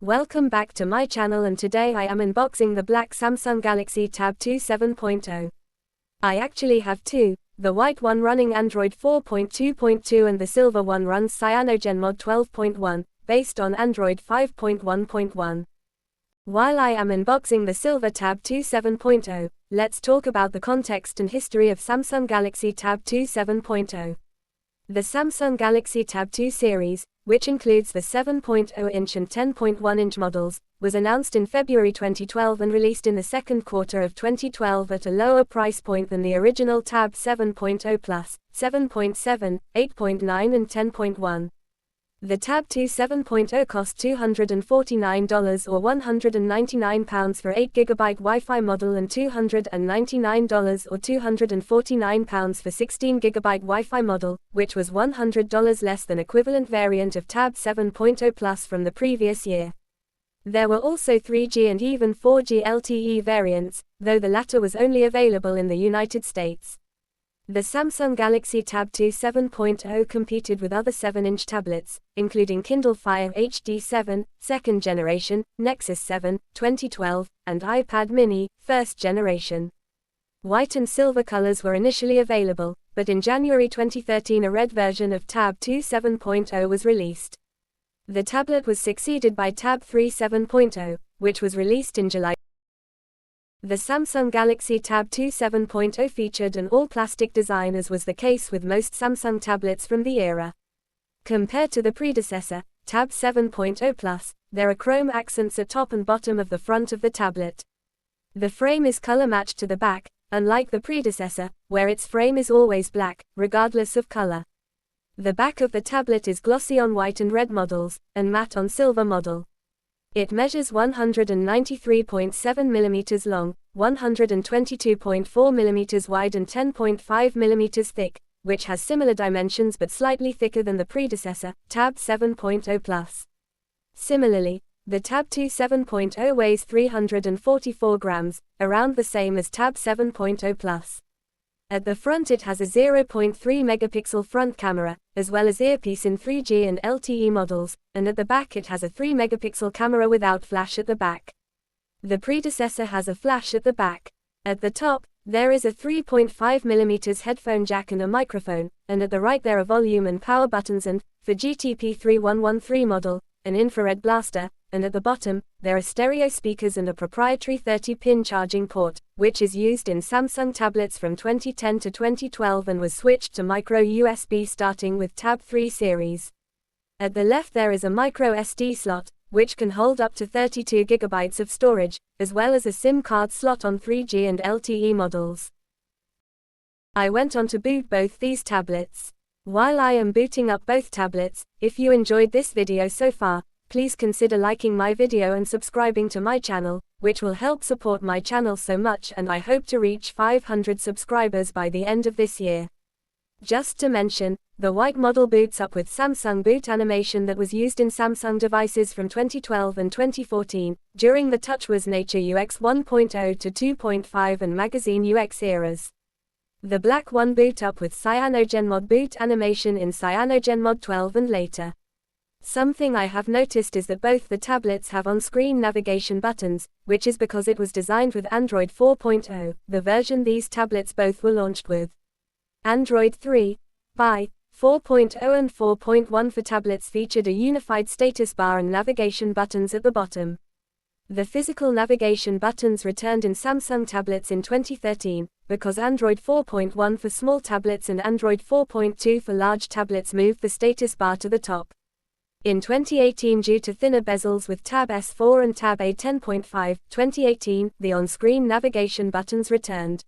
Welcome back to my channel, and today I am unboxing the black Samsung Galaxy Tab 2 7.0. I actually have two, the white one running Android 4.2.2 and the silver one runs CyanogenMod 12.1, based on Android 5.1.1. While I am unboxing the silver Tab 2 7.0, let's talk about the context and history of Samsung Galaxy Tab 2 7.0. The Samsung Galaxy Tab 2 series, which includes the 7.0-inch and 10.1-inch models, was announced in February 2012 and released in the second quarter of 2012 at a lower price point than the original Tab 7.0 Plus, 7.7, 8.9 and 10.1. The Tab 2 7.0 cost $249 or £199 for 8GB Wi-Fi model and $299 or £249 for 16GB Wi-Fi model, which was $100 less than equivalent variant of Tab 7.0 Plus from the previous year. There were also 3G and even 4G LTE variants, though the latter was only available in the United States. The Samsung Galaxy Tab 2 7.0 competed with other 7-inch tablets, including Kindle Fire HD 7, 2nd generation, Nexus 7, 2012, and iPad mini, 1st generation. White and silver colors were initially available, but in January 2013 a red version of Tab 2 7.0 was released. The tablet was succeeded by Tab 3 7.0, which was released in July. The Samsung Galaxy Tab 2 7.0 featured an all-plastic design, as was the case with most Samsung tablets from the era. Compared to the predecessor, Tab 7.0 Plus, there are chrome accents at top and bottom of the front of the tablet. The frame is color-matched to the back, unlike the predecessor, where its frame is always black, regardless of color. The back of the tablet is glossy on white and red models, and matte on silver model. It measures 193.7 mm long, 122.4 mm wide and 10.5 mm thick, which has similar dimensions but slightly thicker than the predecessor, Tab 7.0 Plus. Similarly, the Tab 2 7.0 weighs 344 grams, around the same as Tab 7.0 Plus. At the front it has a 0.3 megapixel front camera, as well as earpiece in 3G and LTE models, and at the back it has a 3 megapixel camera without flash at the back. The predecessor has a flash at the back. At the top, there is a 3.5 mm headphone jack and a microphone, and at the right there are volume and power buttons and, for GTP 3113 model, an infrared blaster, and at the bottom, there are stereo speakers and a proprietary 30-pin charging port, which is used in Samsung tablets from 2010 to 2012 and was switched to micro USB starting with Tab 3 series. At the left there is a micro SD slot, which can hold up to 32 GB of storage, as well as a SIM card slot on 3G and LTE models. I went on to boot both these tablets. While I am booting up both tablets, if you enjoyed this video so far, please consider liking my video and subscribing to my channel, which will help support my channel so much, and I hope to reach 500 subscribers by the end of this year. Just to mention, the white model boots up with Samsung boot animation that was used in Samsung devices from 2012 and 2014, during the TouchWiz Nature UX 1.0 to 2.5 and Magazine UX eras. The black one boot up with CyanogenMod boot animation in CyanogenMod 12 and later. Something I have noticed is that both the tablets have on-screen navigation buttons, which is because it was designed with Android 4.0, the version these tablets both were launched with. Android 3, by 4.0 and 4.1 for tablets featured a unified status bar and navigation buttons at the bottom. The physical navigation buttons returned in Samsung tablets in 2013, because Android 4.1 for small tablets and Android 4.2 for large tablets moved the status bar to the top. In 2018, due to thinner bezels with Tab S4 and Tab A 10.5, 2018, the on-screen navigation buttons returned.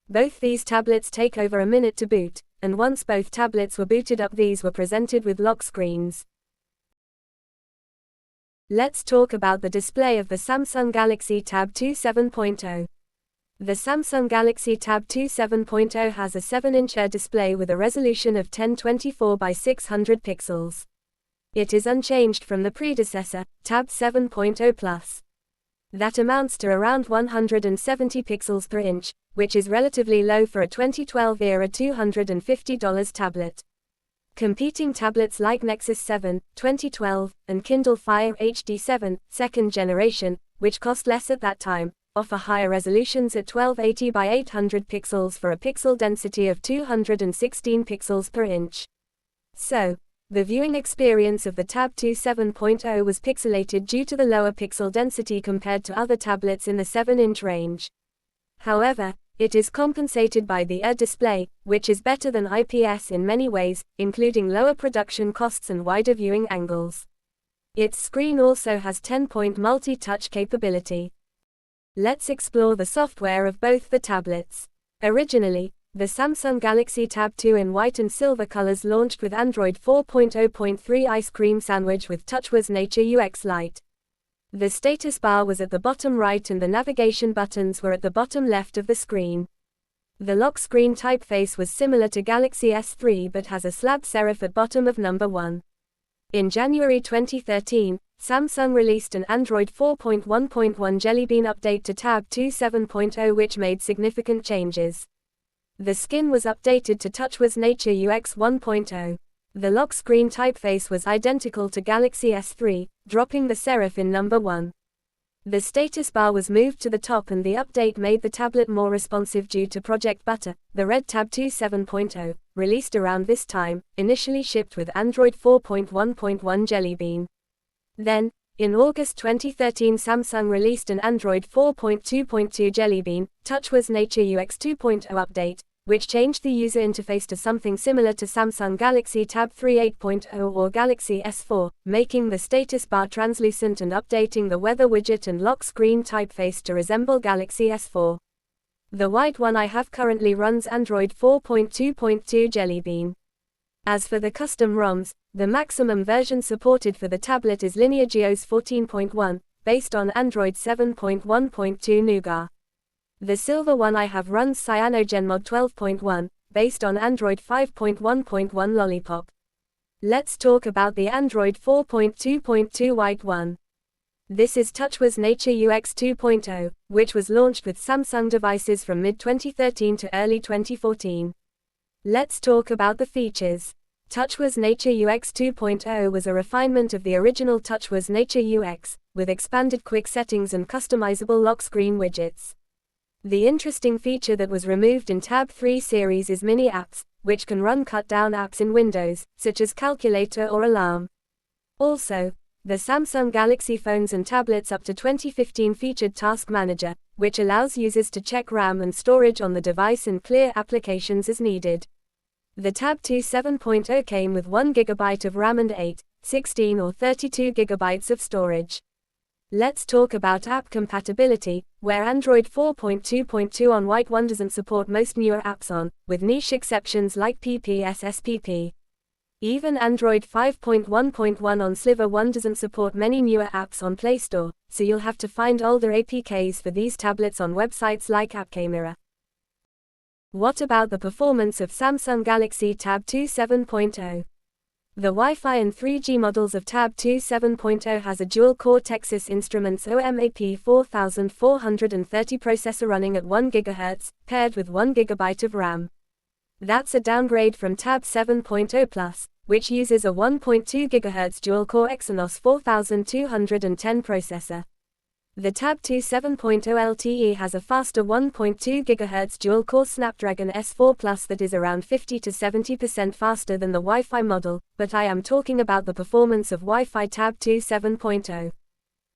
Both these tablets take over a minute to boot, and once both tablets were booted up these were presented with lock screens. Let's talk about the display of the Samsung Galaxy Tab 2 7.0. The Samsung Galaxy Tab 2 7.0 has a 7-inch display with a resolution of 1024 by 600 pixels. It is unchanged from the predecessor, Tab 7.0 Plus. That amounts to around 170 pixels per inch, which is relatively low for a 2012-era $250 tablet. Competing tablets like Nexus 7, 2012, and Kindle Fire HD7, second generation, which cost less at that time, offer higher resolutions at 1280 by 800 pixels for a pixel density of 216 pixels per inch. So, the viewing experience of the Tab 2 7.0 was pixelated due to the lower pixel density compared to other tablets in the 7-inch range. However, it is compensated by the display, which is better than IPS in many ways, including lower production costs and wider viewing angles. Its screen also has 10-point multi-touch capability. Let's explore the software of both the tablets. Originally, the Samsung Galaxy Tab 2 in white and silver colors launched with Android 4.0.3 Ice Cream Sandwich with TouchWiz Nature UX Lite. The status bar was at the bottom right and the navigation buttons were at the bottom left of the screen. The lock screen typeface was similar to Galaxy S3 but has a slab serif at bottom of number 1. In January 2013, Samsung released an Android 4.1.1 Jelly Bean update to Tab 2 7.0 which made significant changes. The skin was updated to TouchWiz Nature UX 1.0. The lock screen typeface was identical to Galaxy S3, dropping the serif in number 1. The status bar was moved to the top and the update made the tablet more responsive due to Project Butter, the red Tab 2 7.0, released around this time, initially shipped with Android 4.1.1 Jelly Bean. Then, in August 2013 Samsung released an Android 4.2.2 Jelly Bean, TouchWiz Nature UX 2.0 update, which changed the user interface to something similar to Samsung Galaxy Tab 3 8.0 or Galaxy S4, making the status bar translucent and updating the weather widget and lock screen typeface to resemble Galaxy S4. The white one I have currently runs Android 4.2.2 Jelly Bean. As for the custom ROMs, the maximum version supported for the tablet is Linear Geos 14.1, based on Android 7.1.2 Nougat. The silver one I have runs CyanogenMod 12.1, based on Android 5.1.1 Lollipop. Let's talk about the Android 4.2.2 white one. This is TouchWiz Nature UX 2.0, which was launched with Samsung devices from mid-2013 to early 2014. Let's talk about the features. TouchWiz Nature UX 2.0 was a refinement of the original TouchWiz Nature UX, with expanded quick settings and customizable lock screen widgets. The interesting feature that was removed in Tab 3 series is mini apps, which can run cut-down apps in Windows, such as Calculator or Alarm. Also, the Samsung Galaxy phones and tablets up to 2015 featured Task Manager, which allows users to check RAM and storage on the device and clear applications as needed. The Tab 2 7.0 came with 1 GB of RAM and 8, 16 or 32 GB of storage. Let's talk about app compatibility, where Android 4.2.2 on white one doesn't support most newer apps on, with niche exceptions like PPSSPP. Even Android 5.1.1 on Sliver 1 doesn't support many newer apps on Play Store, so you'll have to find older APKs for these tablets on websites like AppKamera. What about the performance of Samsung Galaxy Tab 2 7.0? The Wi-Fi and 3G models of Tab 2 7.0 has a dual-core Texas Instruments OMAP 4430 processor running at 1 GHz, paired with 1 GB of RAM. That's a downgrade from Tab 7.0 Plus, which uses a 1.2 GHz dual-core Exynos 4210 processor. The Tab 2 7.0 LTE has a faster 1.2 GHz dual-core Snapdragon S4 Plus that is around 50 to 70% faster than the Wi-Fi model, but I am talking about the performance of Wi-Fi Tab 2 7.0.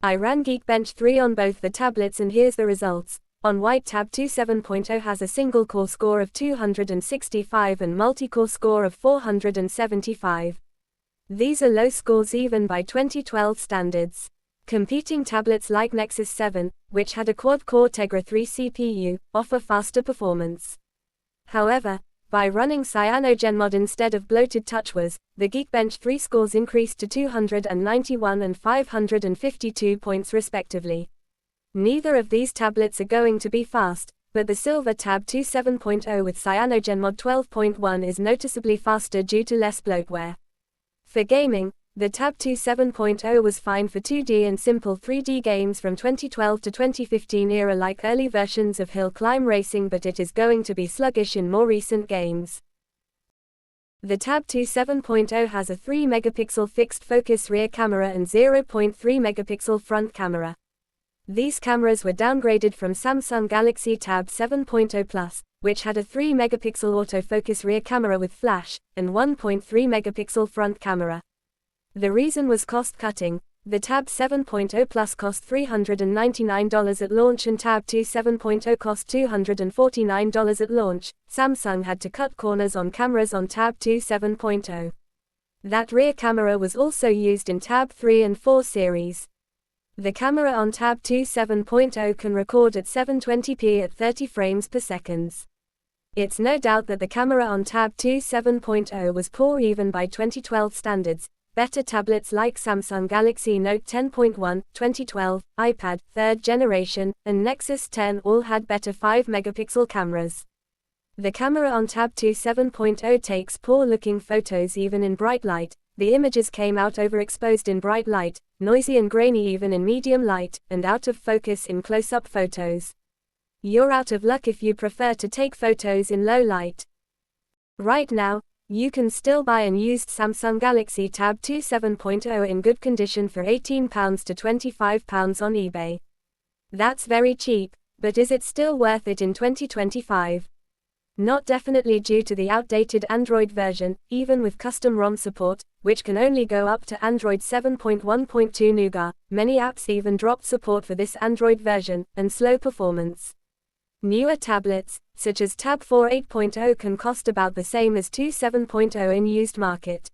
I ran Geekbench 3 on both the tablets and here's the results. On white Tab 2 7.0 has a single-core score of 265 and multi-core score of 475. These are low scores even by 2012 standards. Competing tablets like Nexus 7, which had a quad-core Tegra 3 CPU, offer faster performance. However, by running CyanogenMod instead of bloated TouchWiz, the Geekbench 3 scores increased to 291 and 552 points respectively. Neither of these tablets are going to be fast, but the silver Tab 2 7.0 with CyanogenMod 12.1 is noticeably faster due to less bloatware. For gaming, the Tab 2 7.0 was fine for 2D and simple 3D games from 2012 to 2015 era like early versions of hill climb racing, but it is going to be sluggish in more recent games. The Tab 2 7.0 has a 3-megapixel fixed focus rear camera and 0.3-megapixel front camera. These cameras were downgraded from Samsung Galaxy Tab 7.0 Plus, which had a 3-megapixel autofocus rear camera with flash, and 1.3-megapixel front camera. The reason was cost-cutting. The Tab 7.0 Plus cost $399 at launch and Tab 2 7.0 cost $249 at launch. Samsung had to cut corners on cameras on Tab 2 7.0. That rear camera was also used in Tab 3 and 4 series. The camera on Tab 2 7.0 can record at 720p at 30 frames per second. It's no doubt that the camera on Tab 2 7.0 was poor even by 2012 standards. Better tablets like Samsung Galaxy Note 10.1, 2012, iPad, 3rd generation, and Nexus 10 all had better 5-megapixel cameras. The camera on Tab 2 7.0 takes poor-looking photos even in bright light. The images came out overexposed in bright light, noisy and grainy even in medium light, and out of focus in close-up photos. You're out of luck if you prefer to take photos in low light. Right now, you can still buy an used Samsung Galaxy Tab 2 7.0 in good condition for £18 to £25 on eBay. That's very cheap, but is it still worth it in 2025? Not definitely due to the outdated Android version, even with custom ROM support, which can only go up to Android 7.1.2 Nougat. Many apps even dropped support for this Android version, and slow performance. Newer tablets, such as Tab 4 8.0 can cost about the same as 2 7.0 in used market.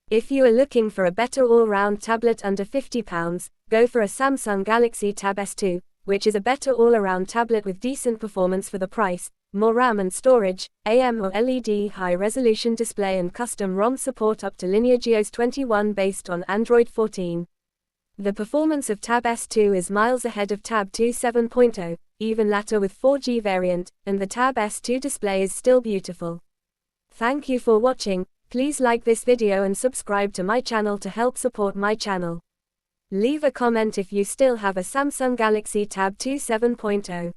If you are looking for a better all-round tablet under £50, go for a Samsung Galaxy Tab S2, which is a better all-around tablet with decent performance for the price, more RAM and storage, AM or LED high-resolution display and custom ROM support up to Linear GeoS 21 based on Android 14. The performance of Tab S2 is miles ahead of Tab 2 7.0, even latter with 4G variant, and the Tab S2 display is still beautiful. Thank you for watching. Please like this video and subscribe to my channel to help support my channel. Leave a comment if you still have a Samsung Galaxy Tab 2 7.0.